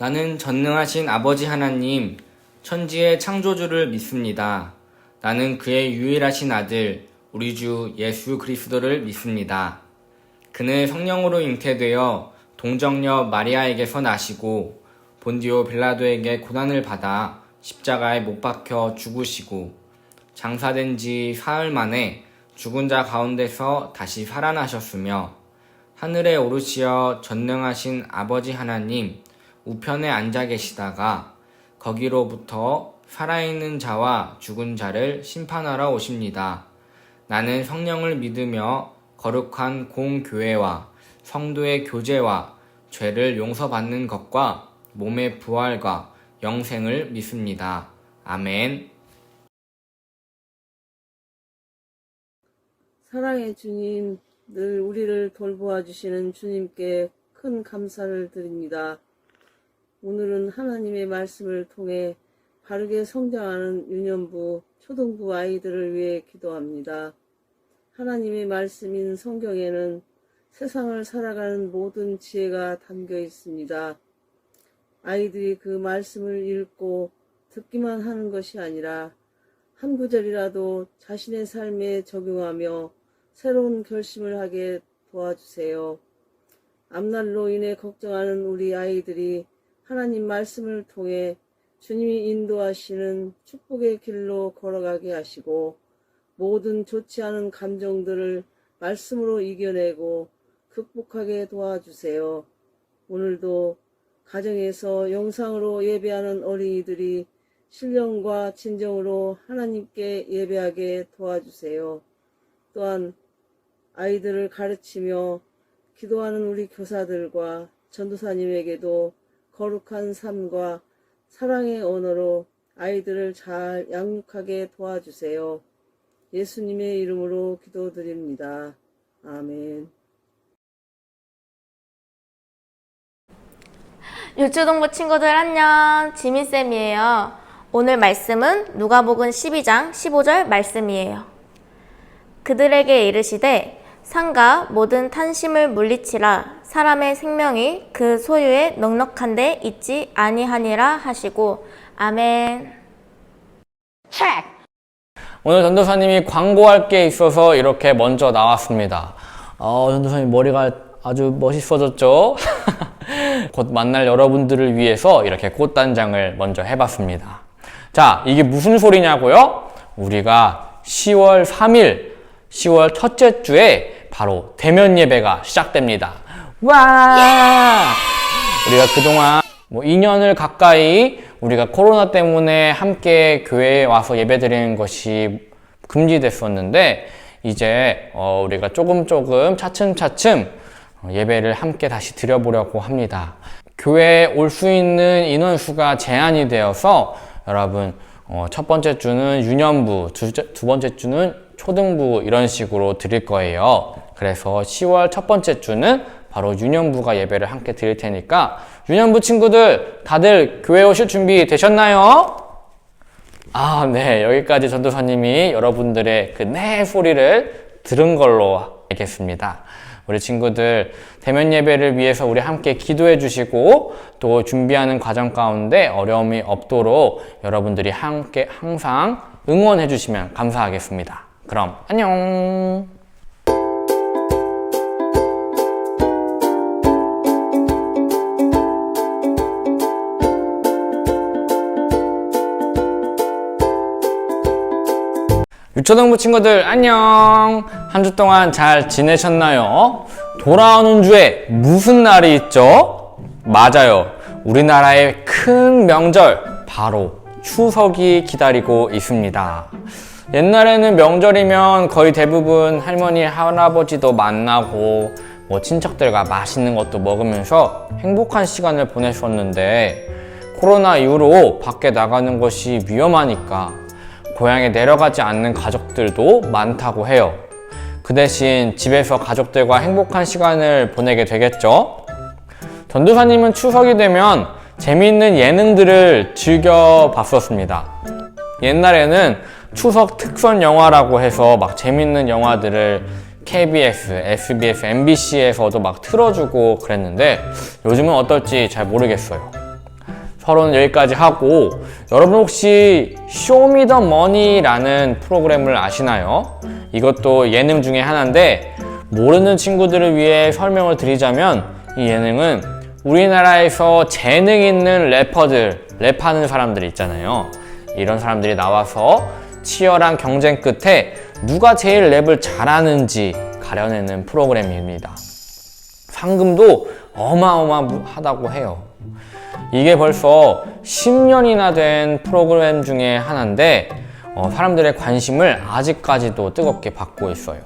나는 전능하신 아버지 하나님, 천지의 창조주를 믿습니다. 나는 그의 유일하신 아들, 우리 주 예수 그리스도를 믿습니다. 그는 성령으로 잉태되어 동정녀 마리아에게서 나시고 본디오 빌라도에게 고난을 받아 십자가에 못 박혀 죽으시고 장사된 지 사흘 만에 죽은 자 가운데서 다시 살아나셨으며 하늘에 오르시어 전능하신 아버지 하나님 우편에 앉아 계시다가 거기로부터 살아있는 자와 죽은 자를 심판하러 오십니다. 나는 성령을 믿으며 거룩한 공교회와 성도의 교제와 죄를 용서받는 것과 몸의 부활과 영생을 믿습니다. 아멘. 사랑의 주님, 늘 우리를 돌보아 주시는 주님께 큰 감사를 드립니다. 오늘은 하나님의 말씀을 통해 바르게 성장하는 유년부, 초등부 아이들을 위해 기도합니다. 하나님의 말씀인 성경에는 세상을 살아가는 모든 지혜가 담겨 있습니다. 아이들이 그 말씀을 읽고 듣기만 하는 것이 아니라 한 구절이라도 자신의 삶에 적용하며 새로운 결심을 하게 도와주세요. 앞날로 인해 걱정하는 우리 아이들이 하나님 말씀을 통해 주님이 인도하시는 축복의 길로 걸어가게 하시고 모든 좋지 않은 감정들을 말씀으로 이겨내고 극복하게 도와주세요. 오늘도 가정에서 영상으로 예배하는 어린이들이 신령과 진정으로 하나님께 예배하게 도와주세요. 또한 아이들을 가르치며 기도하는 우리 교사들과 전도사님에게도 거룩한 삶과 사랑의 언어로 아이들을 잘 양육하게 도와주세요. 예수님의 이름으로 기도드립니다. 아멘. 유초동부 친구들 안녕, 지민쌤이에요. 오늘 말씀은 누가복음 12장 15절 말씀이에요. 그들에게 이르시되 산과 모든 탄심을 물리치라 사람의 생명이 그 소유에 넉넉한데 있지 아니하니라 하시고 아멘. 오늘 전도사님이 광고할 게 있어서 이렇게 먼저 나왔습니다. 전도사님 머리가 아주 멋있어졌죠? 곧 만날 여러분들을 위해서 이렇게 꽃단장을 먼저 해봤습니다. 자, 이게 무슨 소리냐고요? 우리가 10월 3일, 10월 첫째 주에 바로 대면 예배가 시작됩니다. 와! 우리가 그동안 2년을 가까이 우리가 코로나 때문에 함께 교회에 와서 예배드리는 것이 금지됐었는데 이제 우리가 조금 차츰 예배를 함께 다시 드려보려고 합니다. 교회에 올 수 있는 인원수가 제한이 되어서 여러분 첫 번째 주는 유년부, 두 번째 주는 초등부 이런 식으로 드릴 거예요. 그래서 10월 첫 번째 주는 바로 유년부가 예배를 함께 드릴 테니까 유년부 친구들 다들 교회 오실 준비 되셨나요? 네. 여기까지 전도사님이 여러분들의 그 네 소리를 들은 걸로 알겠습니다. 우리 친구들 대면 예배를 위해서 우리 함께 기도해 주시고 또 준비하는 과정 가운데 어려움이 없도록 여러분들이 함께 항상 응원해 주시면 감사하겠습니다. 그럼 안녕. 유초등부 친구들 안녕. 한 주 동안 잘 지내셨나요? 돌아오는 주에 무슨 날이 있죠? 맞아요. 우리나라의 큰 명절 바로 추석이 기다리고 있습니다. 옛날에는 명절이면 거의 대부분 할머니, 할아버지도 만나고 친척들과 맛있는 것도 먹으면서 행복한 시간을 보냈었는데 코로나 이후로 밖에 나가는 것이 위험하니까 고향에 내려가지 않는 가족들도 많다고 해요. 그 대신 집에서 가족들과 행복한 시간을 보내게 되겠죠? 전도사님은 추석이 되면 재미있는 예능들을 즐겨 봤었습니다. 옛날에는 추석 특선 영화라고 해서 막 재밌는 영화들을 KBS, SBS, MBC에서도 막 틀어주고 그랬는데 요즘은 어떨지 잘 모르겠어요. 서론은 여기까지 하고, 여러분 혹시 쇼미더머니라는 프로그램을 아시나요? 이것도 예능 중에 하나인데, 모르는 친구들을 위해 설명을 드리자면 이 예능은 우리나라에서 재능 있는 래퍼들, 랩하는 사람들 있잖아요. 이런 사람들이 나와서 치열한 경쟁 끝에 누가 제일 랩을 잘하는지 가려내는 프로그램입니다. 상금도 어마어마하다고 해요. 이게 벌써 10년이나 된 프로그램 중에 하나인데 사람들의 관심을 아직까지도 뜨겁게 받고 있어요.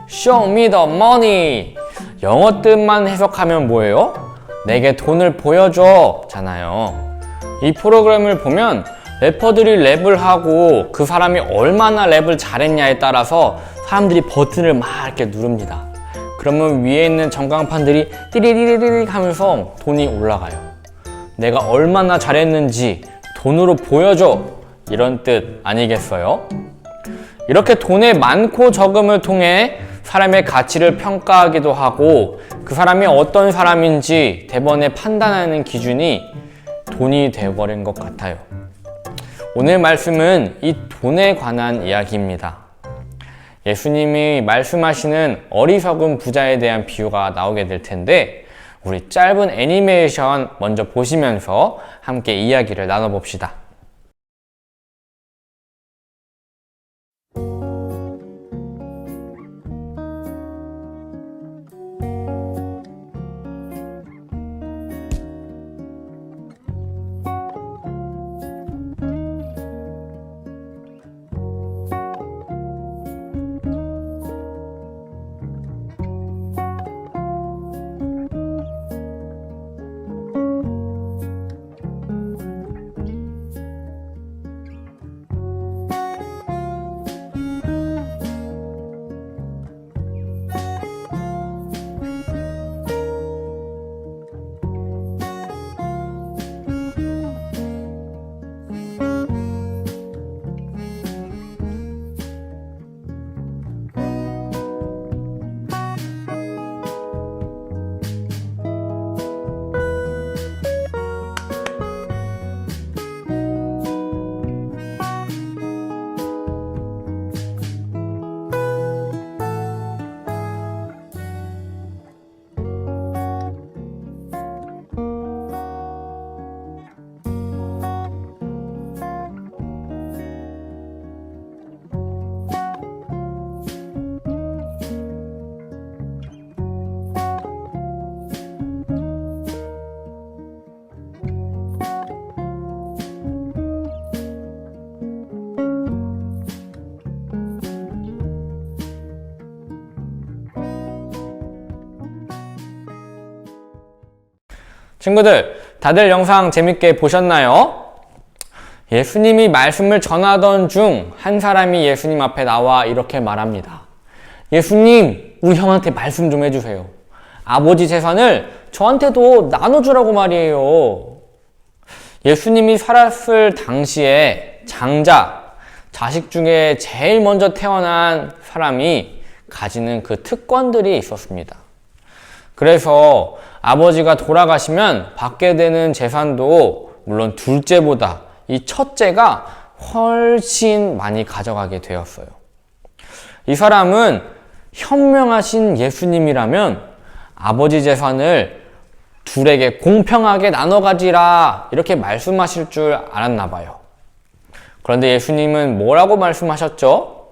Show me the money! 영어 뜻만 해석하면 뭐예요? 내게 돈을 보여줘! 잖아요. 이 프로그램을 보면 래퍼들이 랩을 하고 그 사람이 얼마나 랩을 잘했냐에 따라서 사람들이 버튼을 막 이렇게 누릅니다. 그러면 위에 있는 전광판들이 띠리리리리 하면서 돈이 올라가요. 내가 얼마나 잘했는지 돈으로 보여줘! 이런 뜻 아니겠어요? 이렇게 돈의 많고 적음을 통해 사람의 가치를 평가하기도 하고 그 사람이 어떤 사람인지 대번에 판단하는 기준이 돈이 되어버린 것 같아요. 오늘 말씀은 이 돈에 관한 이야기입니다. 예수님이 말씀하시는 어리석은 부자에 대한 비유가 나오게 될 텐데 우리 짧은 애니메이션 먼저 보시면서 함께 이야기를 나눠봅시다. 친구들, 다들 영상 재밌게 보셨나요? 예수님이 말씀을 전하던 중 한 사람이 예수님 앞에 나와 이렇게 말합니다. 예수님, 우리 형한테 말씀 좀 해주세요. 아버지 재산을 저한테도 나눠주라고 말이에요. 예수님이 살았을 당시에 장자, 자식 중에 제일 먼저 태어난 사람이 가지는 그 특권들이 있었습니다. 그래서 아버지가 돌아가시면 받게 되는 재산도 물론 둘째보다 이 첫째가 훨씬 많이 가져가게 되었어요. 이 사람은 현명하신 예수님이라면 아버지 재산을 둘에게 공평하게 나눠 가지라 이렇게 말씀하실 줄 알았나 봐요. 그런데 예수님은 뭐라고 말씀하셨죠?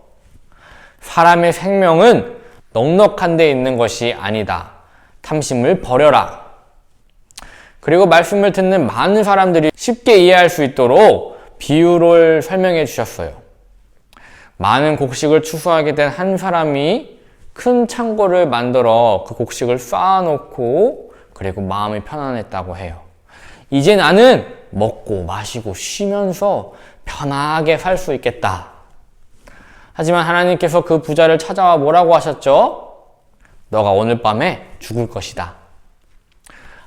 사람의 생명은 넉넉한 데 있는 것이 아니다. 탐심을 버려라. 그리고 말씀을 듣는 많은 사람들이 쉽게 이해할 수 있도록 비유를 설명해 주셨어요. 많은 곡식을 추수하게 된 한 사람이 큰 창고를 만들어 그 곡식을 쌓아놓고 그리고 마음이 편안했다고 해요. 이제 나는 먹고 마시고 쉬면서 편하게 살 수 있겠다. 하지만 하나님께서 그 부자를 찾아와 뭐라고 하셨죠? 너가 오늘 밤에 죽을 것이다.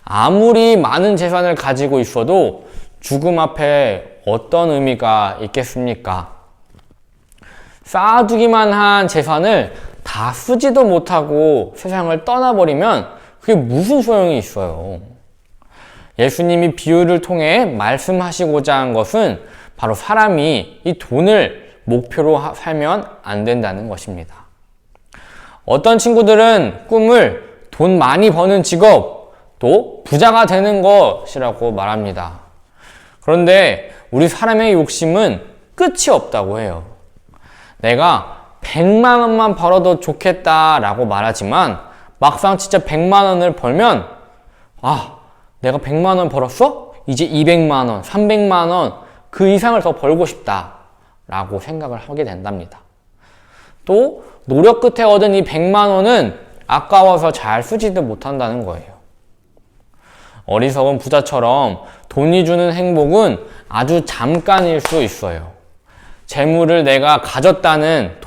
아무리 많은 재산을 가지고 있어도 죽음 앞에 어떤 의미가 있겠습니까? 쌓아두기만 한 재산을 다 쓰지도 못하고 세상을 떠나버리면 그게 무슨 소용이 있어요? 예수님이 비유를 통해 말씀하시고자 한 것은 바로 사람이 이 돈을 목표로 살면 안 된다는 것입니다. 어떤 친구들은 꿈을 돈 많이 버는 직업, 또 부자가 되는 것이라고 말합니다. 그런데 우리 사람의 욕심은 끝이 없다고 해요. 내가 100만 원만 벌어도 좋겠다라고 말하지만 막상 진짜 100만 원을 벌면 내가 100만 원 벌었어? 이제 200만 원, 300만 원 그 이상을 더 벌고 싶다라고 생각을 하게 된답니다. 또 노력 끝에 얻은 이 100만 원은 아까워서 잘 쓰지도 못한다는 거예요. 어리석은 부자처럼 돈이 주는 행복은 아주 잠깐일 수 있어요. 돈을 내가 가졌다는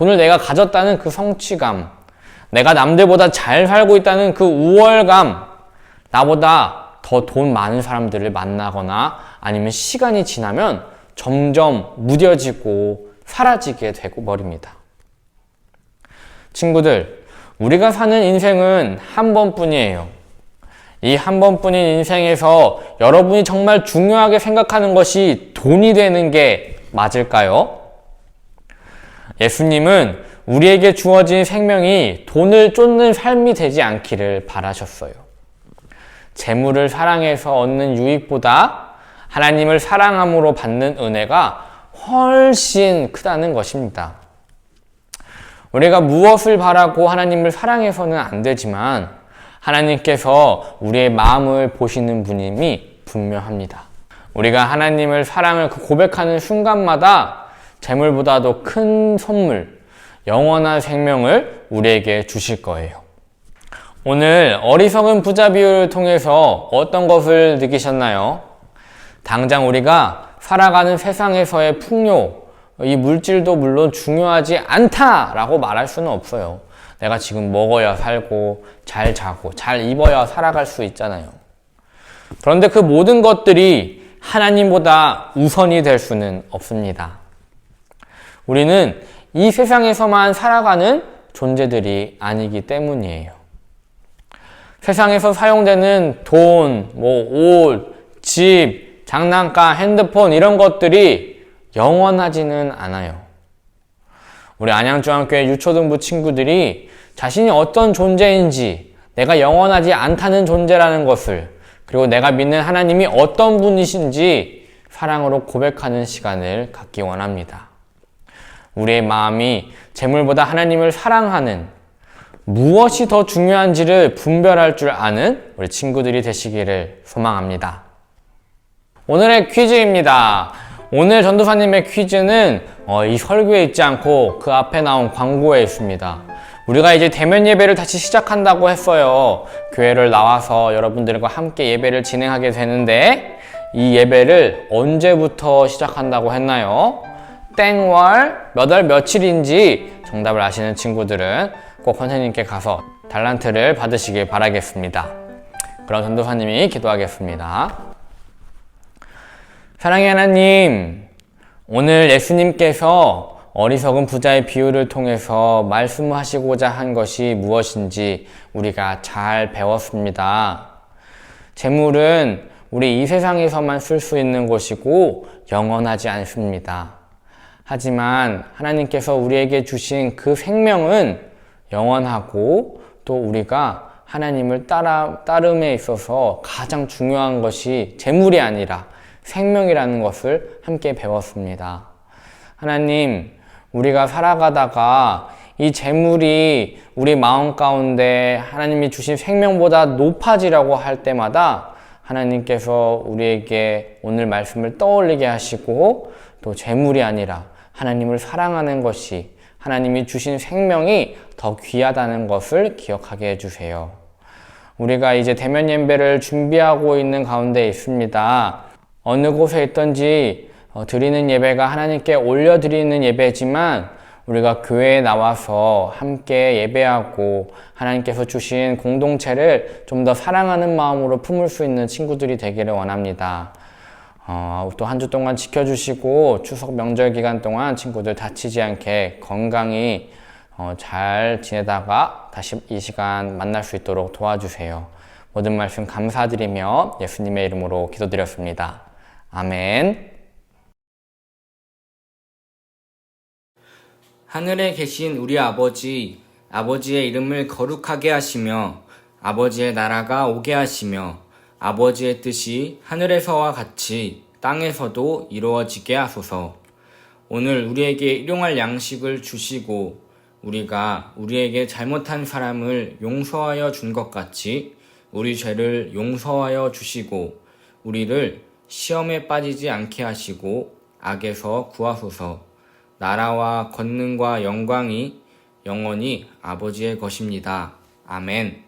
그 성취감, 내가 남들보다 잘 살고 있다는 그 우월감, 나보다 더 돈 많은 사람들을 만나거나 아니면 시간이 지나면 점점 무뎌지고 사라지게 되고 버립니다. 친구들, 우리가 사는 인생은 한 번뿐이에요. 이 한 번뿐인 인생에서 여러분이 정말 중요하게 생각하는 것이 돈이 되는 게 맞을까요? 예수님은 우리에게 주어진 생명이 돈을 쫓는 삶이 되지 않기를 바라셨어요. 재물을 사랑해서 얻는 유익보다 하나님을 사랑함으로 받는 은혜가 훨씬 크다는 것입니다. 우리가 무엇을 바라고 하나님을 사랑해서는 안 되지만 하나님께서 우리의 마음을 보시는 분임이 분명합니다. 우리가 하나님을 사랑을 고백하는 순간마다 재물보다도 큰 선물, 영원한 생명을 우리에게 주실 거예요. 오늘 어리석은 부자 비유를 통해서 어떤 것을 느끼셨나요? 당장 우리가 살아가는 세상에서의 풍요, 이 물질도 물론 중요하지 않다라고 말할 수는 없어요. 내가 지금 먹어야 살고 잘 자고 잘 입어야 살아갈 수 있잖아요. 그런데 그 모든 것들이 하나님보다 우선이 될 수는 없습니다. 우리는 이 세상에서만 살아가는 존재들이 아니기 때문이에요. 세상에서 사용되는 돈, 옷, 집, 장난감, 핸드폰 이런 것들이 영원하지는 않아요. 우리 안양중앙교회 유초등부 친구들이 자신이 어떤 존재인지, 내가 영원하지 않다는 존재라는 것을, 그리고 내가 믿는 하나님이 어떤 분이신지 사랑으로 고백하는 시간을 갖기 원합니다. 우리의 마음이 재물보다 하나님을 사랑하는, 무엇이 더 중요한지를 분별할 줄 아는 우리 친구들이 되시기를 소망합니다. 오늘의 퀴즈입니다. 오늘 전도사님의 퀴즈는 이 설교에 있지 않고 그 앞에 나온 광고에 있습니다. 우리가 이제 대면 예배를 다시 시작한다고 했어요. 교회를 나와서 여러분들과 함께 예배를 진행하게 되는데 이 예배를 언제부터 시작한다고 했나요? 땡월 몇 월 며칠인지 정답을 아시는 친구들은 꼭 선생님께 가서 달란트를 받으시길 바라겠습니다. 그럼 전도사님이 기도하겠습니다. 사랑의 하나님, 오늘 예수님께서 어리석은 부자의 비유를 통해서 말씀하시고자 한 것이 무엇인지 우리가 잘 배웠습니다. 재물은 우리 이 세상에서만 쓸 수 있는 것이고 영원하지 않습니다. 하지만 하나님께서 우리에게 주신 그 생명은 영원하고 또 우리가 하나님을 따름에 있어서 가장 중요한 것이 재물이 아니라 생명이라는 것을 함께 배웠습니다. 하나님, 우리가 살아가다가 이 재물이 우리 마음 가운데 하나님이 주신 생명보다 높아지라고 할 때마다 하나님께서 우리에게 오늘 말씀을 떠올리게 하시고 또 재물이 아니라 하나님을 사랑하는 것이, 하나님이 주신 생명이 더 귀하다는 것을 기억하게 해주세요. 우리가 이제 대면 예배를 준비하고 있는 가운데 있습니다. 어느 곳에 있든지 드리는 예배가 하나님께 올려드리는 예배지만 우리가 교회에 나와서 함께 예배하고 하나님께서 주신 공동체를 좀 더 사랑하는 마음으로 품을 수 있는 친구들이 되기를 원합니다. 또 한 주 동안 지켜주시고 추석 명절 기간 동안 친구들 다치지 않게 건강히 잘 지내다가 다시 이 시간 만날 수 있도록 도와주세요. 모든 말씀 감사드리며 예수님의 이름으로 기도드렸습니다. 아멘. 하늘에 계신 우리 아버지, 아버지의 이름을 거룩하게 하시며 아버지의 나라가 오게 하시며 아버지의 뜻이 하늘에서와 같이 땅에서도 이루어지게 하소서. 오늘 우리에게 일용할 양식을 주시고 우리가 우리에게 잘못한 사람을 용서하여 준 것 같이 우리 죄를 용서하여 주시고 우리를 시험에 빠지지 않게 하시고 악에서 구하소서. 나라와 권능과 영광이 영원히 아버지의 것입니다. 아멘.